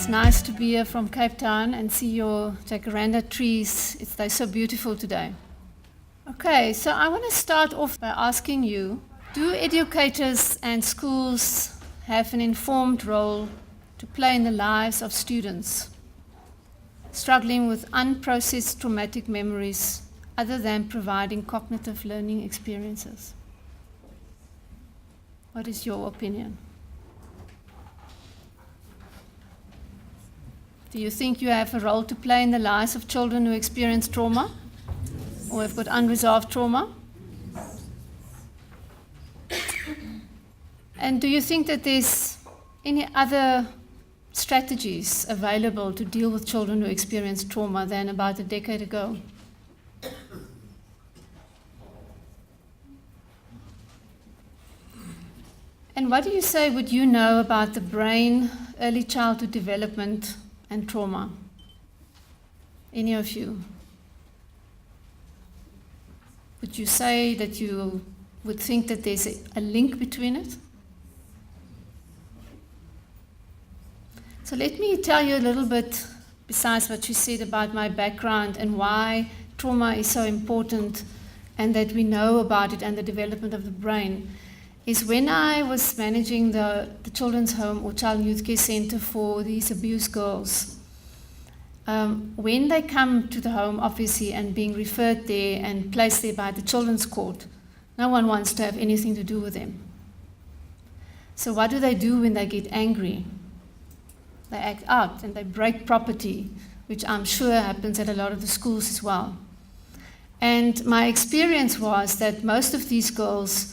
It's nice to be here from Cape Town and see your jacaranda trees. They're so beautiful today. Okay, so I want to start off by asking you, do educators and schools have an informed role to play in the lives of students struggling with unprocessed traumatic memories other than providing cognitive learning experiences? What is your opinion? Do you think you have a role to play in the lives of children who experience trauma or have got unresolved trauma? And do you think that there's any other strategies available to deal with children who experience trauma than about a decade ago? And what do you say would you know about the brain, early childhood development, and trauma? Any of you? Would you say that you would think that there's a link between it? So let me tell you a little bit, besides what you said about my background and why trauma is so important and that we know about it and the development of the brain, is when I was managing the children's home or child and youth care center for these abused girls. When they come to the home, obviously, and being referred there and placed there by the children's court, no one wants to have anything to do with them. So what do they do when they get angry? They act out and they break property, which I'm sure happens at a lot of the schools as well. And my experience was that most of these girls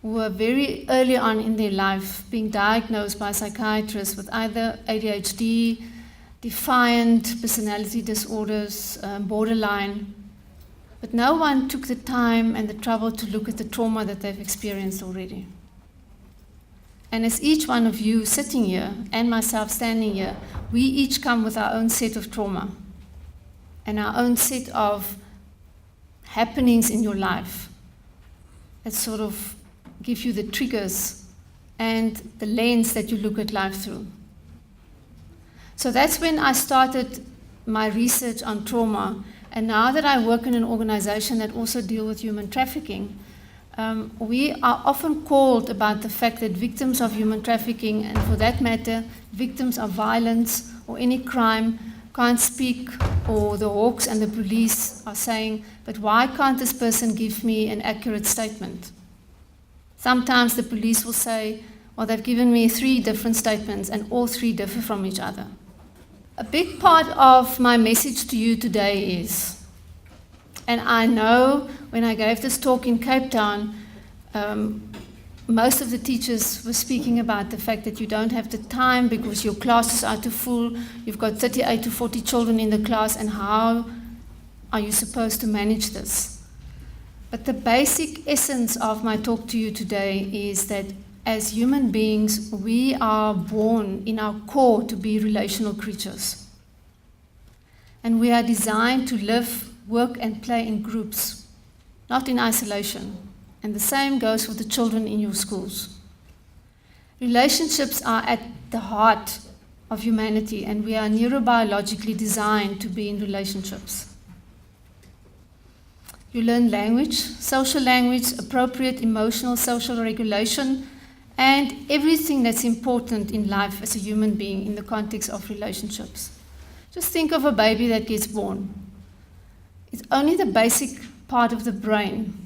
were very early on in their life being diagnosed by psychiatrists with either ADHD, defiant personality disorders, borderline, but no one took the time and the trouble to look at the trauma that they've experienced already. And as each one of you sitting here and myself standing here, we each come with our own set of trauma and our own set of happenings in your life that sort of give you the triggers and the lens that you look at life through. So that's when I started my research on trauma. And now that I work in an organization that also deals with human trafficking, we are often called about the fact that victims of human trafficking, and for that matter, victims of violence or any crime, can't speak, or the hawks and the police are saying, but why can't this person give me an accurate statement? Sometimes the police will say, well, they've given me 3 different statements and all 3 differ from each other. A big part of my message to you today is, and I know when I gave this talk in Cape Town, most of the teachers were speaking about the fact that you don't have the time because your classes are too full, you've got 38 to 40 children in the class, and how are you supposed to manage this? But the basic essence of my talk to you today is that as human beings, we are born in our core to be relational creatures. And we are designed to live, work, and play in groups, not in isolation. And the same goes with the children in your schools. Relationships are at the heart of humanity, and we are neurobiologically designed to be in relationships. You learn language, social language, appropriate emotional, social regulation, and everything that's important in life as a human being in the context of relationships. Just think of a baby that gets born. It's only the basic part of the brain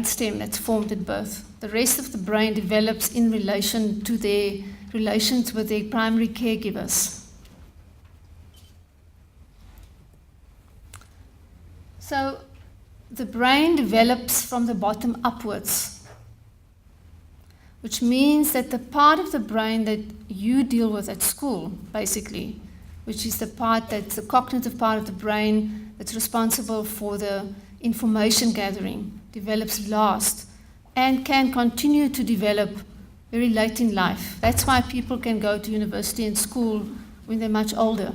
stem that's formed at birth. The rest of the brain develops in relation to their relations with their primary caregivers. So the brain develops from the bottom upwards, which means that the part of the brain that you deal with at school, basically, which is the part that's the cognitive part of the brain that's responsible for the information gathering, develops last and can continue to develop very late in life. That's why people can go to university and school when they're much older.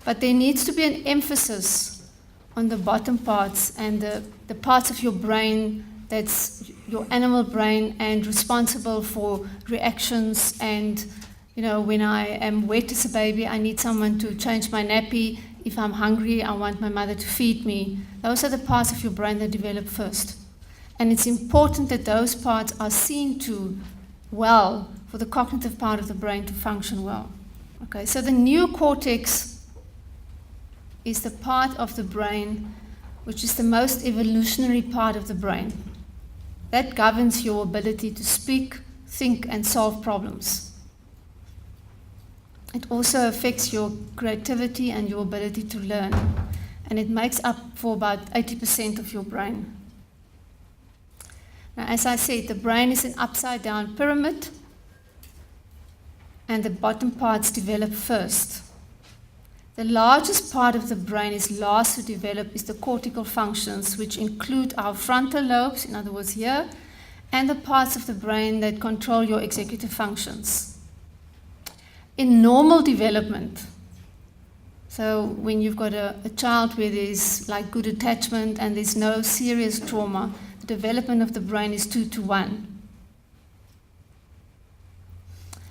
But there needs to be an emphasis on the bottom parts and the parts of your brain that's your animal brain and responsible for reactions and, when I am wet as a baby, I need someone to change my nappy. If I'm hungry, I want my mother to feed me. Those are the parts of your brain that develop first. And it's important that those parts are seen to well for the cognitive part of the brain to function well. Okay, so the neocortex is the part of the brain which is the most evolutionary part of the brain. That governs your ability to speak, think, and solve problems. It also affects your creativity and your ability to learn. And it makes up for about 80% of your brain. Now, as I said, the brain is an upside-down pyramid, and the bottom parts develop first. The largest part of the brain is last to develop is the cortical functions, which include our frontal lobes, in other words here, and the parts of the brain that control your executive functions. In normal development, so when you've got a child where there's like good attachment and there's no serious trauma, the development of the brain is 2:1.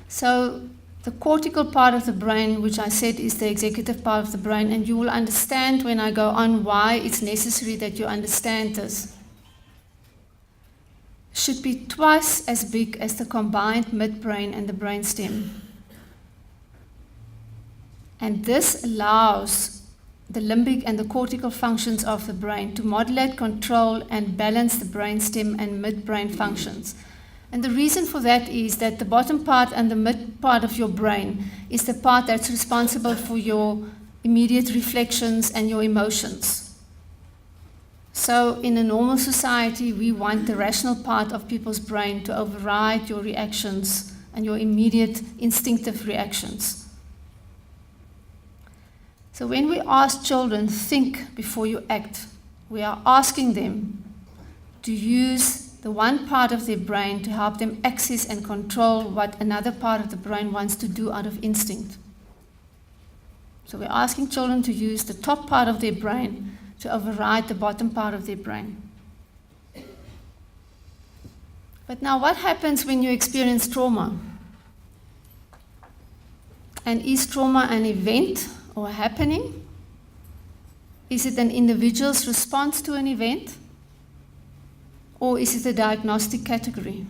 So the cortical part of the brain, which I said is the executive part of the brain, and you will understand when I go on why it's necessary that you understand this, should be twice as big as the combined midbrain and the brainstem. And this allows the limbic and the cortical functions of the brain to modulate, control, and balance the brainstem and midbrain functions. And the reason for that is that the bottom part and the mid part of your brain is the part that's responsible for your immediate reflections and your emotions. So in a normal society, we want the rational part of people's brain to override your reactions and your immediate instinctive reactions. So when we ask children, think before you act, we are asking them to use the one part of their brain to help them access and control what another part of the brain wants to do out of instinct. So we're asking children to use the top part of their brain to override the bottom part of their brain. But now what happens when you experience trauma? And is trauma an event or a happening? Is it an individual's response to an event? Or is it a diagnostic category?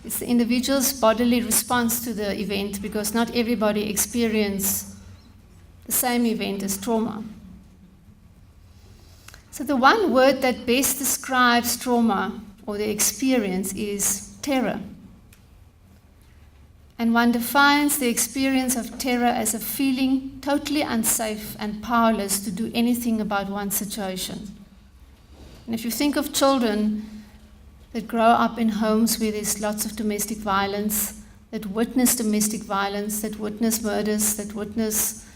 It's the individual's bodily response to the event, because not everybody experiences the same event as trauma. So the one word that best describes trauma or the experience is terror. And one defines the experience of terror as a feeling totally unsafe and powerless to do anything about one's situation. And if you think of children that grow up in homes where there's lots of domestic violence, that witness domestic violence, that witness murders, that witness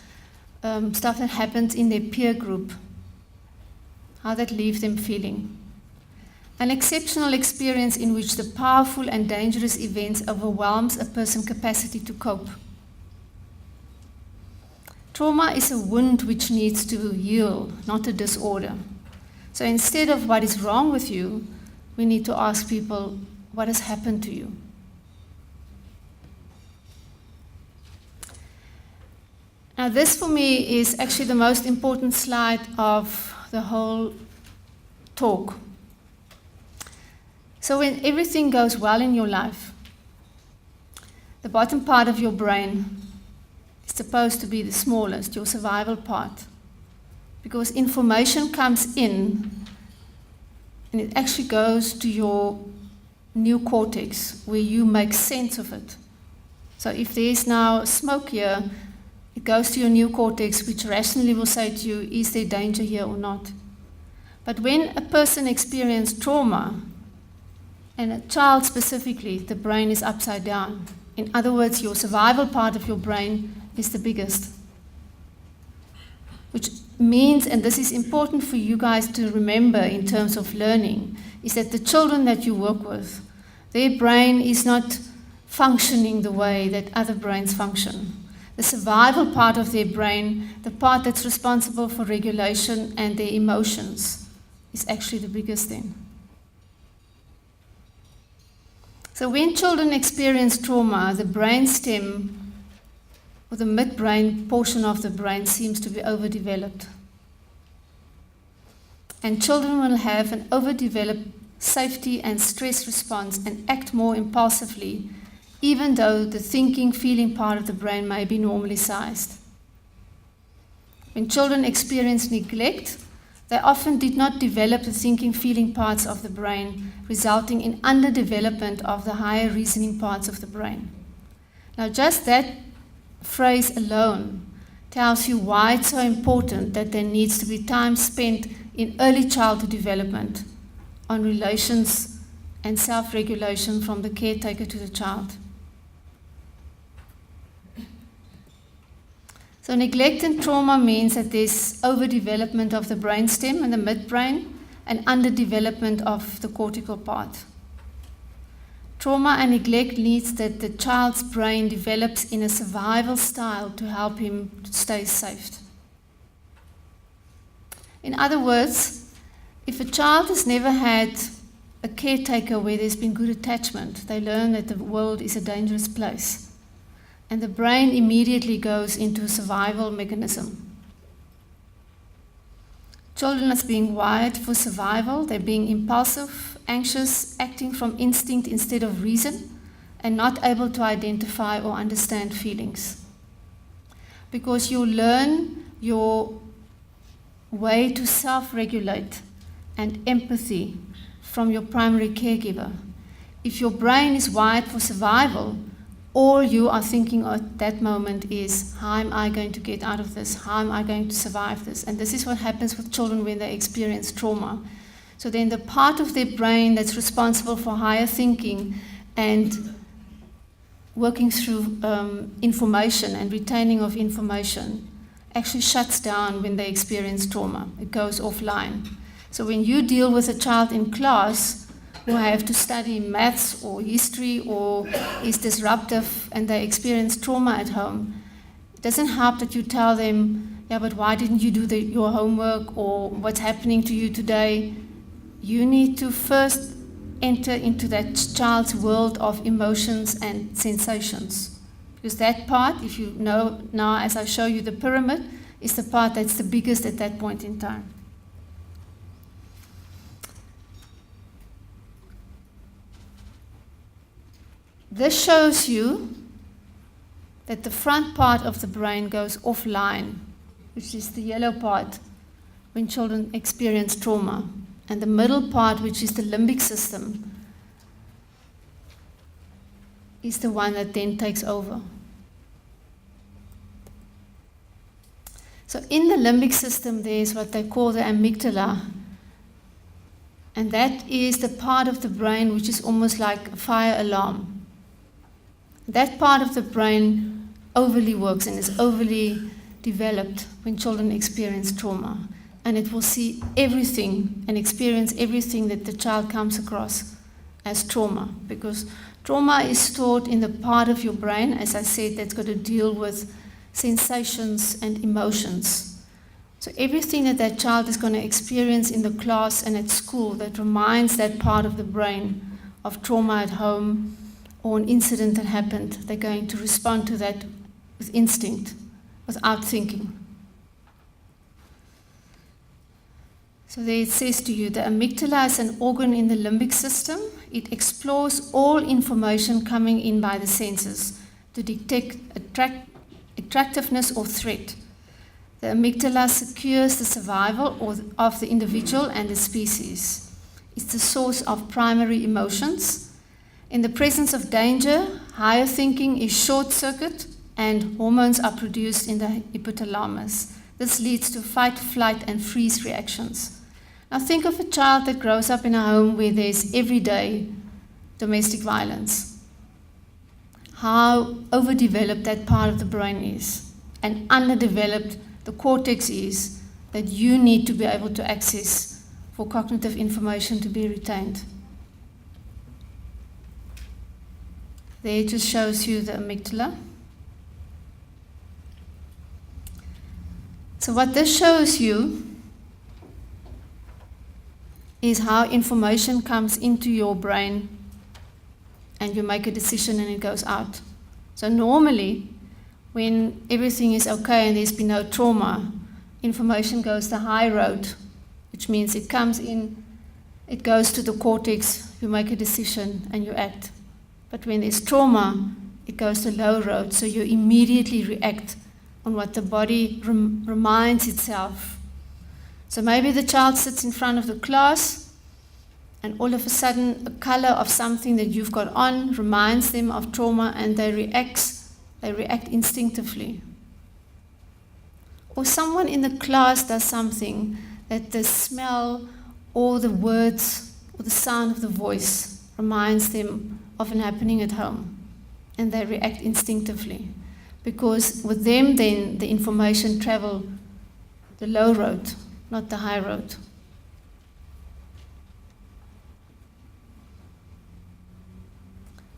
stuff that happens in their peer group, how that leaves them feeling. An exceptional experience in which the powerful and dangerous events overwhelms a person's capacity to cope. Trauma is a wound which needs to heal, not a disorder. So instead of what is wrong with you, we need to ask people, what has happened to you? Now this for me is actually the most important slide of the whole talk. So when everything goes well in your life, the bottom part of your brain is supposed to be the smallest, your survival part. Because information comes in and it actually goes to your neocortex where you make sense of it. So if there's now smoke here, it goes to your neocortex, which rationally will say to you, is there danger here or not? But when a person experiences trauma, and a child specifically, the brain is upside down. In other words, your survival part of your brain is the biggest. Which means, and this is important for you guys to remember in terms of learning, is that the children that you work with, their brain is not functioning the way that other brains function. The survival part of their brain, the part that's responsible for regulation and their emotions, is actually the biggest thing. So when children experience trauma, the brainstem, or the midbrain portion of the brain, seems to be overdeveloped. And children will have an overdeveloped safety and stress response and act more impulsively, even though the thinking, feeling part of the brain may be normally sized. When children experience neglect, they often did not develop the thinking, feeling parts of the brain, resulting in underdevelopment of the higher reasoning parts of the brain. Now, just that phrase alone tells you why it's so important that there needs to be time spent in early childhood development on relations and self-regulation from the caretaker to the child. So neglect and trauma means that there's overdevelopment of the brainstem and the midbrain and underdevelopment of the cortical part. Trauma and neglect leads that the child's brain develops in a survival style to help him stay safe. In other words, if a child has never had a caretaker where there's been good attachment, they learn that the world is a dangerous place. And the brain immediately goes into a survival mechanism. Children are being wired for survival. They're being impulsive, anxious, acting from instinct instead of reason, and not able to identify or understand feelings. Because you learn your way to self-regulate and empathy from your primary caregiver. If your brain is wired for survival, all you are thinking at that moment is, how am I going to get out of this? How am I going to survive this? And this is what happens with children when they experience trauma. So then the part of their brain that's responsible for higher thinking and working through information and retaining of information actually shuts down when they experience trauma. It goes offline. So when you deal with a child in class who have to study maths or history or is disruptive and they experience trauma at home, it doesn't help that you tell them, yeah, but why didn't you do your homework, or what's happening to you today? You need to first enter into that child's world of emotions and sensations. Because that part, if you know now as I show you the pyramid, is the part that's the biggest at that point in time. This shows you that the front part of the brain goes offline, which is the yellow part when children experience trauma, and the middle part, which is the limbic system, is the one that then takes over. So in the limbic system, there is what they call the amygdala, and that is the part of the brain which is almost like a fire alarm. That part of the brain overly works and is overly developed when children experience trauma. And it will see everything and experience everything that the child comes across as trauma. Because trauma is stored in the part of your brain, as I said, that's got to deal with sensations and emotions. So everything that that child is going to experience in the class and at school that reminds that part of the brain of trauma at home, or an incident that happened, they're going to respond to that with instinct, without thinking. So there it says to you, the amygdala is an organ in the limbic system. It explores all information coming in by the senses to detect attractiveness or threat. The amygdala secures the survival of the individual and the species. It's the source of primary emotions. In the presence of danger, higher thinking is short-circuit and hormones are produced in the hypothalamus. This leads to fight, flight, and freeze reactions. Now think of a child that grows up in a home where there's everyday domestic violence. How overdeveloped that part of the brain is, and underdeveloped the cortex is, that you need to be able to access for cognitive information to be retained. There it just shows you the amygdala. So what this shows you is how information comes into your brain and you make a decision and it goes out. So normally, when everything is okay and there's been no trauma, information goes the high road, which means it comes in, it goes to the cortex, you make a decision and you act. But when there's trauma, it goes the low road, so you immediately react on what the body reminds itself. So maybe the child sits in front of the class and all of a sudden a color of something that you've got on reminds them of trauma and they react instinctively. Or someone in the class does something that the smell or the words or the sound of the voice reminds them of an happening at home, and they react instinctively. Because with them then the information travel the low road, not the high road.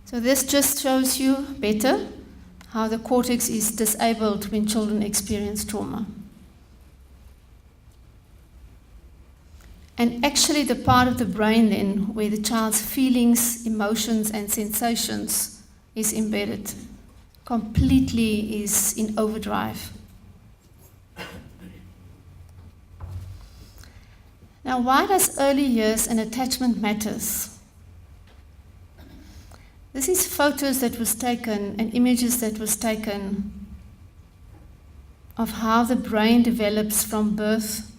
So this just shows you better how the cortex is disabled when children experience trauma. And actually the part of the brain then where the child's feelings, emotions and sensations is embedded completely is in overdrive. Now, why does early years and attachment matters? This is photos that was taken and images that was taken of how the brain develops from birth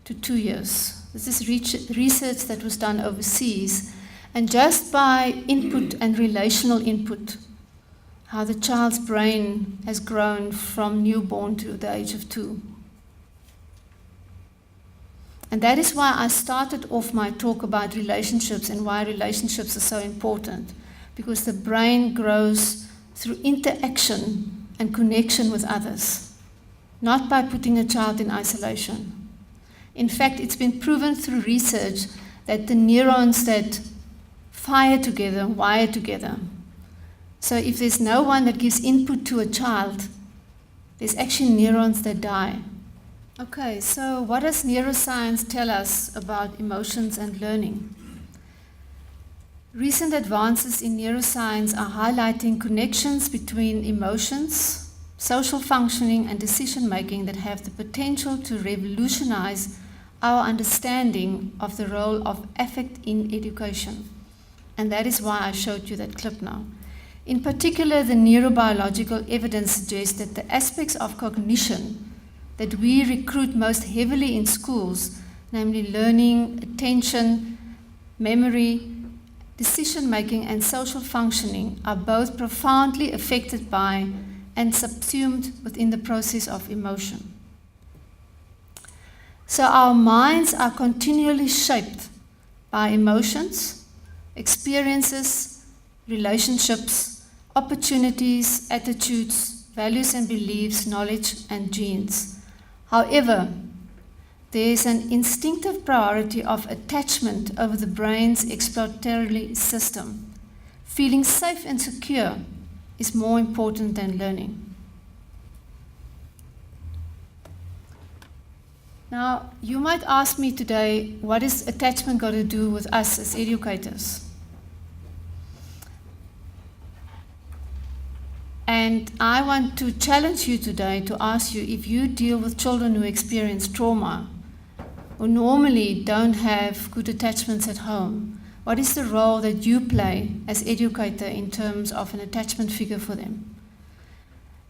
to 2 years. This is research that was done overseas, and just by input and relational input, how the child's brain has grown from newborn to the age of 2. And that is why I started off my talk about relationships and why relationships are so important. Because the brain grows through interaction and connection with others, not by putting a child in isolation. In fact, it's been proven through research that the neurons that fire together, wire together. So if there's no one that gives input to a child, there's actually neurons that die. Okay, so what does neuroscience tell us about emotions and learning? Recent advances in neuroscience are highlighting connections between emotions, social functioning, and decision-making that have the potential to revolutionize our understanding of the role of affect in education. And that is why I showed you that clip now. In particular, the neurobiological evidence suggests that the aspects of cognition that we recruit most heavily in schools, namely learning, attention, memory, decision-making and social functioning, are both profoundly affected by and subsumed within the process of emotion. So our minds are continually shaped by emotions, experiences, relationships, opportunities, attitudes, values and beliefs, knowledge and genes. However, there is an instinctive priority of attachment over the brain's exploratory system. Feeling safe and secure is more important than learning. Now, you might ask me today, what is attachment got to do with us as educators? And I want to challenge you today to ask you, if you deal with children who experience trauma, who normally don't have good attachments at home, what is the role that you play as educator in terms of an attachment figure for them?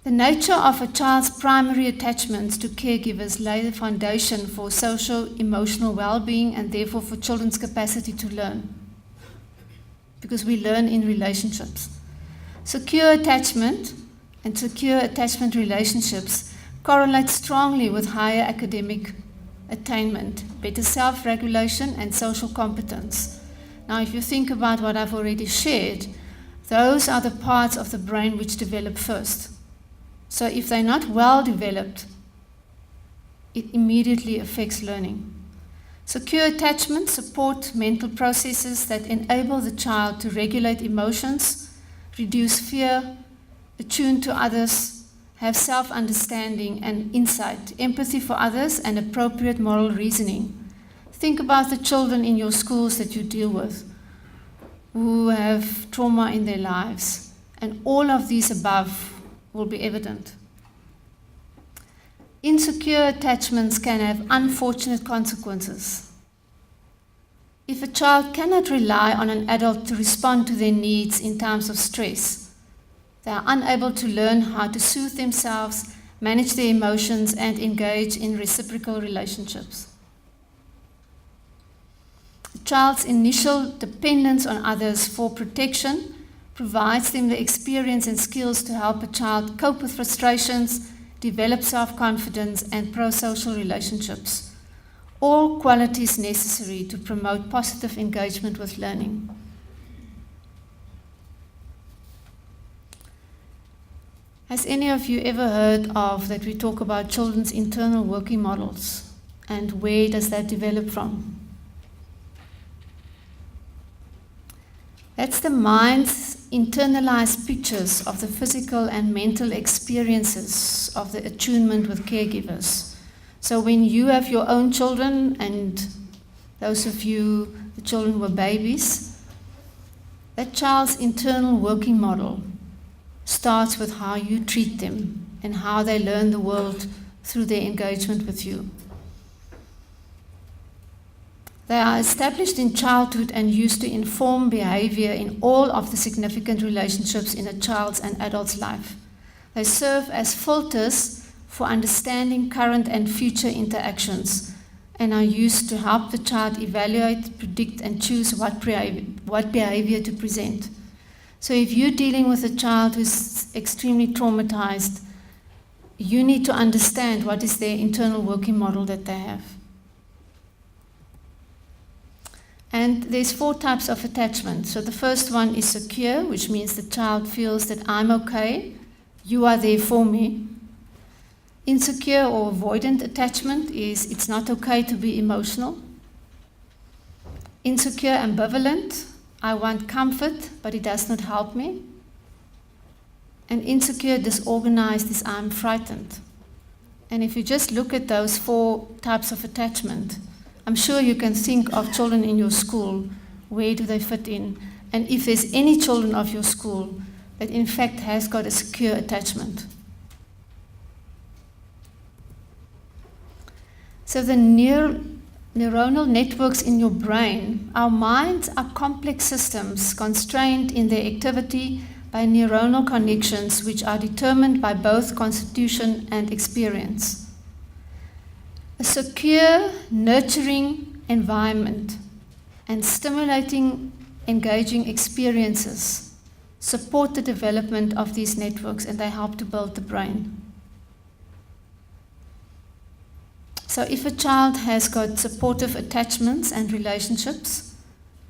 The nature of a child's primary attachments to caregivers lay the foundation for social, emotional well-being and therefore for children's capacity to learn. Because we learn in relationships. Secure attachment and secure attachment relationships correlate strongly with higher academic attainment, better self-regulation and social competence. Now, if you think about what I've already shared, those are the parts of the brain which develop first. So if they're not well developed, it immediately affects learning. Secure attachment support mental processes that enable the child to regulate emotions, reduce fear, attune to others, have self-understanding and insight, empathy for others, and appropriate moral reasoning. Think about the children in your schools that you deal with. who have trauma in their lives, and all of these above will be evident. Insecure attachments can have unfortunate consequences. If a child cannot rely on an adult to respond to their needs in times of stress, they are unable to learn how to soothe themselves, manage their emotions, and engage in reciprocal relationships. A child's initial dependence on others for protection provides them the experience and skills to help a child cope with frustrations, develop self-confidence, and pro-social relationships. All qualities necessary to promote positive engagement with learning. Has any of you ever heard of that we talk about children's internal working models, and where does that develop from? That's the mind's internalized pictures of the physical and mental experiences of the attunement with caregivers. So when you have your own children, and those of you, the children were babies, that child's internal working model starts with how you treat them and how they learn the world through their engagement with you. They are established in childhood and used to inform behavior in all of the significant relationships in a child's and adult's life. They serve as filters for understanding current and future interactions, and are used to help the child evaluate, predict, and choose what behavior to present. So if you're dealing with a child who's extremely traumatized, you need to understand what is their internal working model that they have. And there's 4 types of attachment. So the first one is secure, which means the child feels that I'm okay, you are there for me. Insecure or avoidant attachment is it's not okay to be emotional. Insecure ambivalent, I want comfort, but it does not help me. And insecure disorganized is I'm frightened. And if you just look at those 4 types of attachment, I'm sure you can think of children in your school, where do they fit in? And if there's any children of your school that in fact has got a secure attachment. So the neuronal networks in your brain, our minds are complex systems constrained in their activity by neuronal connections which are determined by both constitution and experience. A secure, nurturing environment and stimulating, engaging experiences support the development of these networks, and they help to build the brain. So if a child has got supportive attachments and relationships,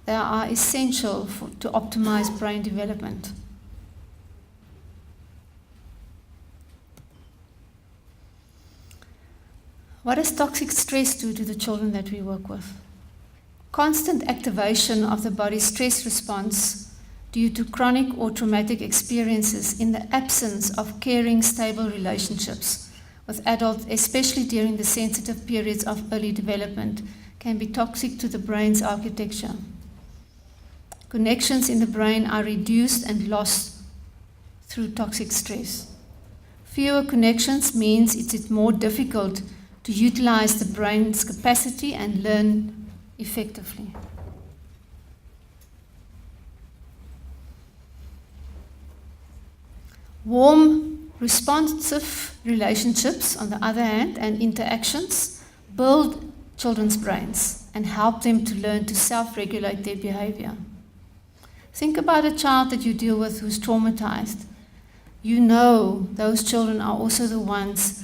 they are essential to optimize brain development. What does toxic stress do to the children that we work with? Constant activation of the body's stress response due to chronic or traumatic experiences in the absence of caring, stable relationships with adults, especially during the sensitive periods of early development, can be toxic to the brain's architecture. Connections in the brain are reduced and lost through toxic stress. Fewer connections means it's more difficult to utilize the brain's capacity and learn effectively. Warm, responsive relationships, on the other hand, and interactions build children's brains and help them to learn to self-regulate their behavior. Think about a child that you deal with who's traumatized. You know those children are also the ones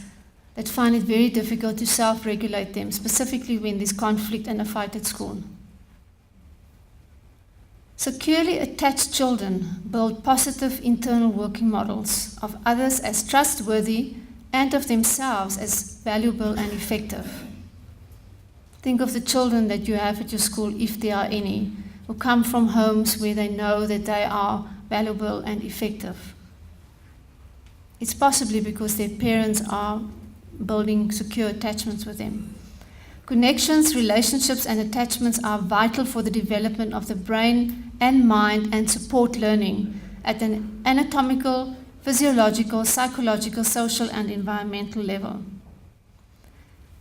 that find it very difficult to self-regulate them, specifically when there's conflict and a fight at school. Securely attached children build positive internal working models of others as trustworthy and of themselves as valuable and effective. Think of the children that you have at your school, if there are any, who come from homes where they know that they are valuable and effective. It's possibly because their parents are building secure attachments with them. Connections, relationships, and attachments are vital for the development of the brain and mind and support learning at an anatomical, physiological, psychological, social, and environmental level.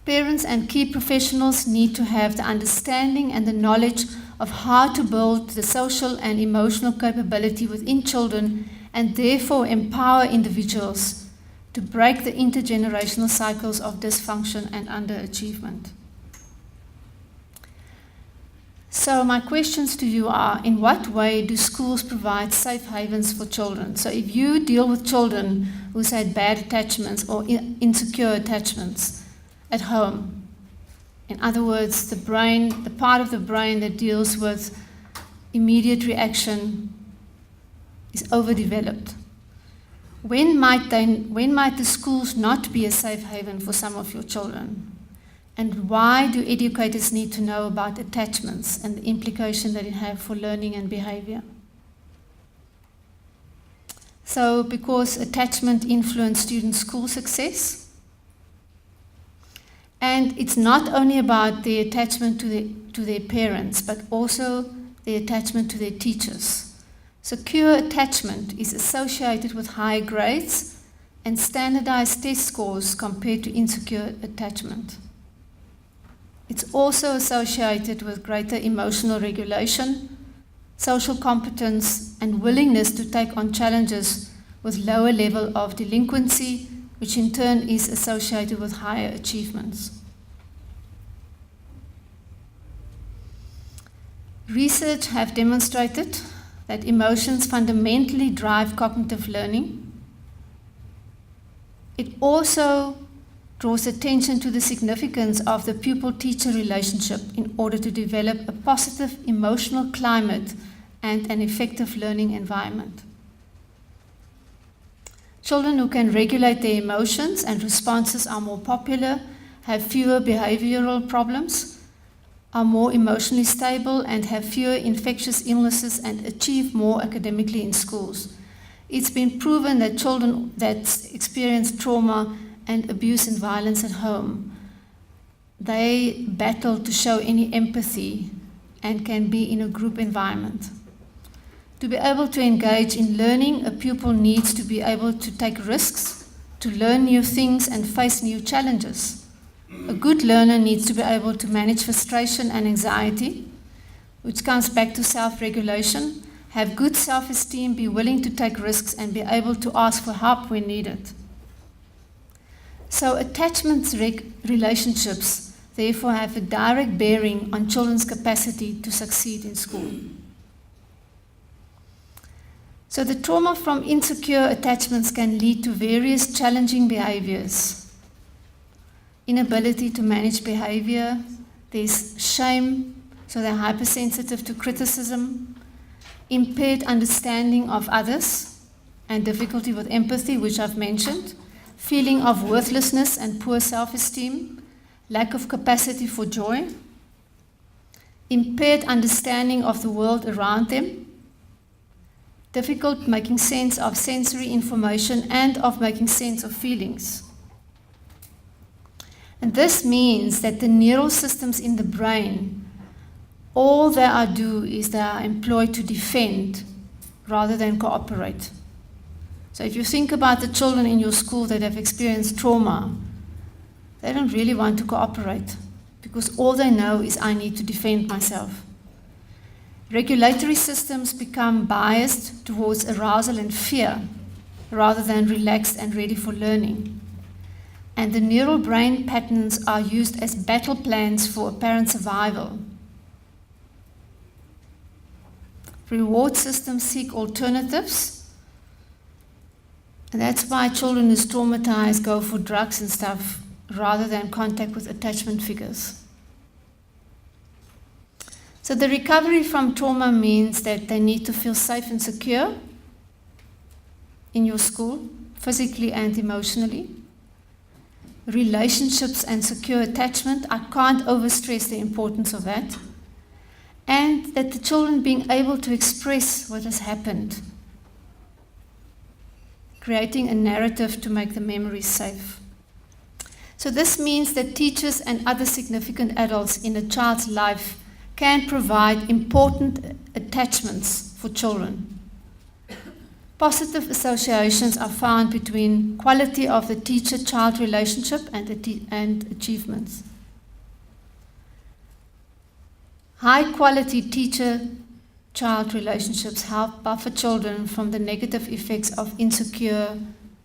Parents and key professionals need to have the understanding and the knowledge of how to build the social and emotional capability within children and therefore empower individuals to break the intergenerational cycles of dysfunction and underachievement. So my questions to you are, in what way do schools provide safe havens for children? So if you deal with children who's had bad attachments or insecure attachments at home, in other words, the brain, the part of the brain that deals with immediate reaction is overdeveloped. When might the schools not be a safe haven for some of your children? And why do educators need to know about attachments and the implication that it has for learning and behavior? So, because attachment influences students' school success, and it's not only about the attachment to their parents, but also the attachment to their teachers. Secure attachment is associated with high grades and standardized test scores compared to insecure attachment. It's also associated with greater emotional regulation, social competence, and willingness to take on challenges with lower level of delinquency, which in turn is associated with higher achievements. Research have demonstrated that emotions fundamentally drive cognitive learning. It also draws attention to the significance of the pupil-teacher relationship in order to develop a positive emotional climate and an effective learning environment. Children who can regulate their emotions and responses are more popular, have fewer behavioral problems, are more emotionally stable, and have fewer infectious illnesses and achieve more academically in schools. It's been proven that children that experience trauma and abuse and violence at home, they battle to show any empathy and can be in a group environment. To be able to engage in learning, a pupil needs to be able to take risks, to learn new things and face new challenges. A good learner needs to be able to manage frustration and anxiety, which comes back to self-regulation, have good self-esteem, be willing to take risks, and be able to ask for help when needed. So attachment relationships therefore have a direct bearing on children's capacity to succeed in school. So the trauma from insecure attachments can lead to various challenging behaviors. Inability to manage behavior, there's shame, so they're hypersensitive to criticism, impaired understanding of others, and difficulty with empathy, which I've mentioned, feeling of worthlessness and poor self-esteem, lack of capacity for joy, impaired understanding of the world around them, difficult making sense of sensory information and of making sense of feelings. And this means that the neural systems in the brain, all they do is they are employed to defend rather than cooperate. So if you think about the children in your school that have experienced trauma, they don't really want to cooperate because all they know is I need to defend myself. Regulatory systems become biased towards arousal and fear rather than relaxed and ready for learning. And the neural brain patterns are used as battle plans for apparent survival. Reward systems seek alternatives. And that's why children who's traumatized go for drugs and stuff rather than contact with attachment figures. So the recovery from trauma means that they need to feel safe and secure in your school, physically and emotionally. Relationships and secure attachment, I can't overstress the importance of that. And that the children being able to express what has happened, creating a narrative to make the memories safe. So this means that teachers and other significant adults in a child's life can provide important attachments for children. Positive associations are found between quality of the teacher-child relationship and achievements. High-quality teacher-child relationships help buffer children from the negative effects of insecure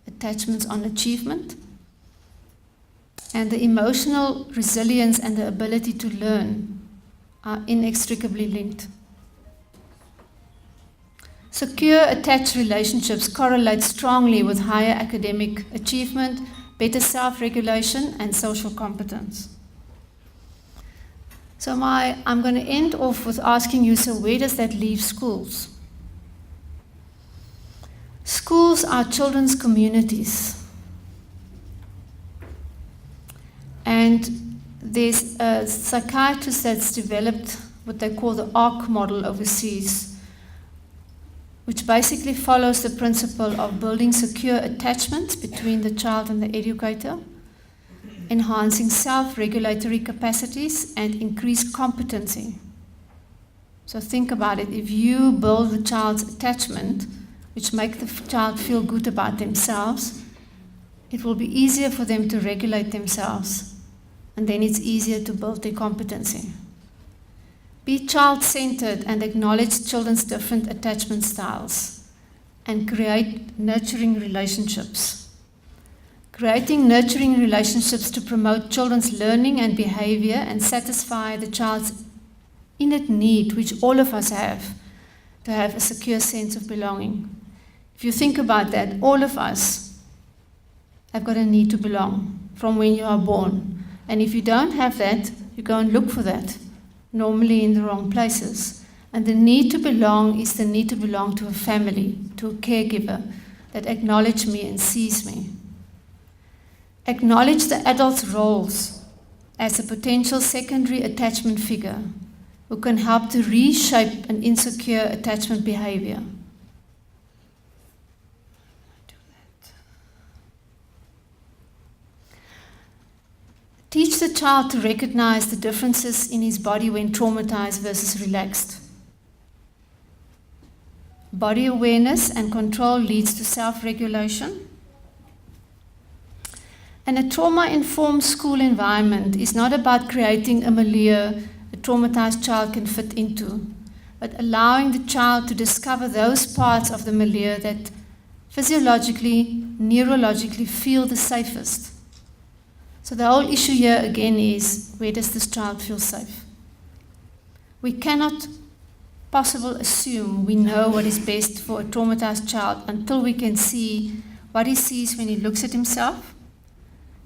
attachments on achievement, and the emotional resilience and the ability to learn are inextricably linked. Secure attached relationships correlate strongly with higher academic achievement, better self-regulation, and social competence. So I'm going to end off with asking you, so where does that leave schools? Schools are children's communities. And there's a psychiatrist that's developed what they call the ARC model overseas, which basically follows the principle of building secure attachments between the child and the educator, enhancing self-regulatory capacities, and increased competency. So think about it. If you build the child's attachment, which make the child feel good about themselves, it will be easier for them to regulate themselves, and then it's easier to build their competency. Be child-centered and acknowledge children's different attachment styles, and create nurturing relationships. Creating nurturing relationships to promote children's learning and behavior and satisfy the child's innate need, which all of us have, to have a secure sense of belonging. If you think about that, all of us have got a need to belong from when you are born. And if you don't have that, you go and look for that, normally in the wrong places. And the need to belong is the need to belong to a family, to a caregiver that acknowledges me and sees me. Acknowledge the adult's roles as a potential secondary attachment figure who can help to reshape an insecure attachment behavior. Teach the child to recognize the differences in his body when traumatized versus relaxed. Body awareness and control leads to self-regulation. And a trauma-informed school environment is not about creating a milieu a traumatized child can fit into, but allowing the child to discover those parts of the milieu that physiologically, neurologically feel the safest. So the whole issue here again is, where does this child feel safe? We cannot possibly assume we know what is best for a traumatized child until we can see what he sees when he looks at himself,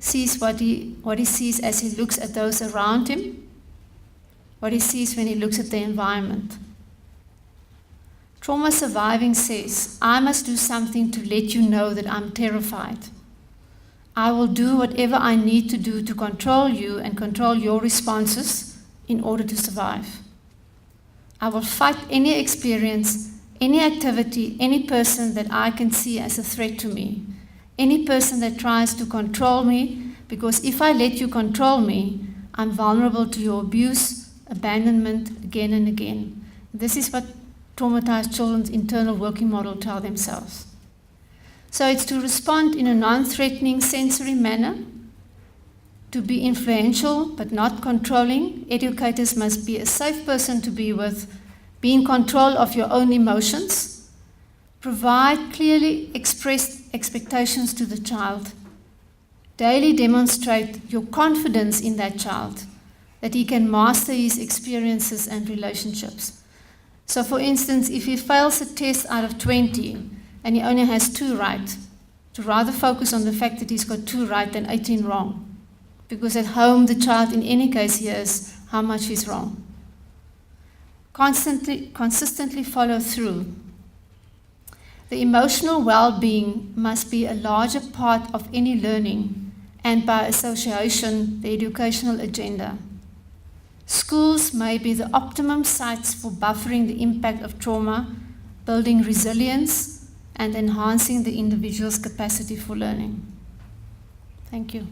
sees what he sees as he looks at those around him, what he sees when he looks at the environment. Trauma surviving says, I must do something to let you know that I'm terrified. I will do whatever I need to do to control you and control your responses in order to survive. I will fight any experience, any activity, any person that I can see as a threat to me. Any person that tries to control me, because if I let you control me, I'm vulnerable to your abuse, abandonment again and again. This is what traumatized children's internal working model tell themselves. So it's to respond in a non-threatening sensory manner, to be influential but not controlling. Educators must be a safe person to be with, be in control of your own emotions, provide clearly expressed expectations to the child, daily demonstrate your confidence in that child, that he can master his experiences and relationships. So for instance, if he fails a test out of 20 and he only has 2 right, to rather focus on the fact that he's got 2 right than 18 wrong. Because at home the child in any case hears how much he's wrong. Consistently follow through. The emotional well-being must be a larger part of any learning and by association the educational agenda. Schools may be the optimum sites for buffering the impact of trauma, building resilience, and enhancing the individual's capacity for learning. Thank you.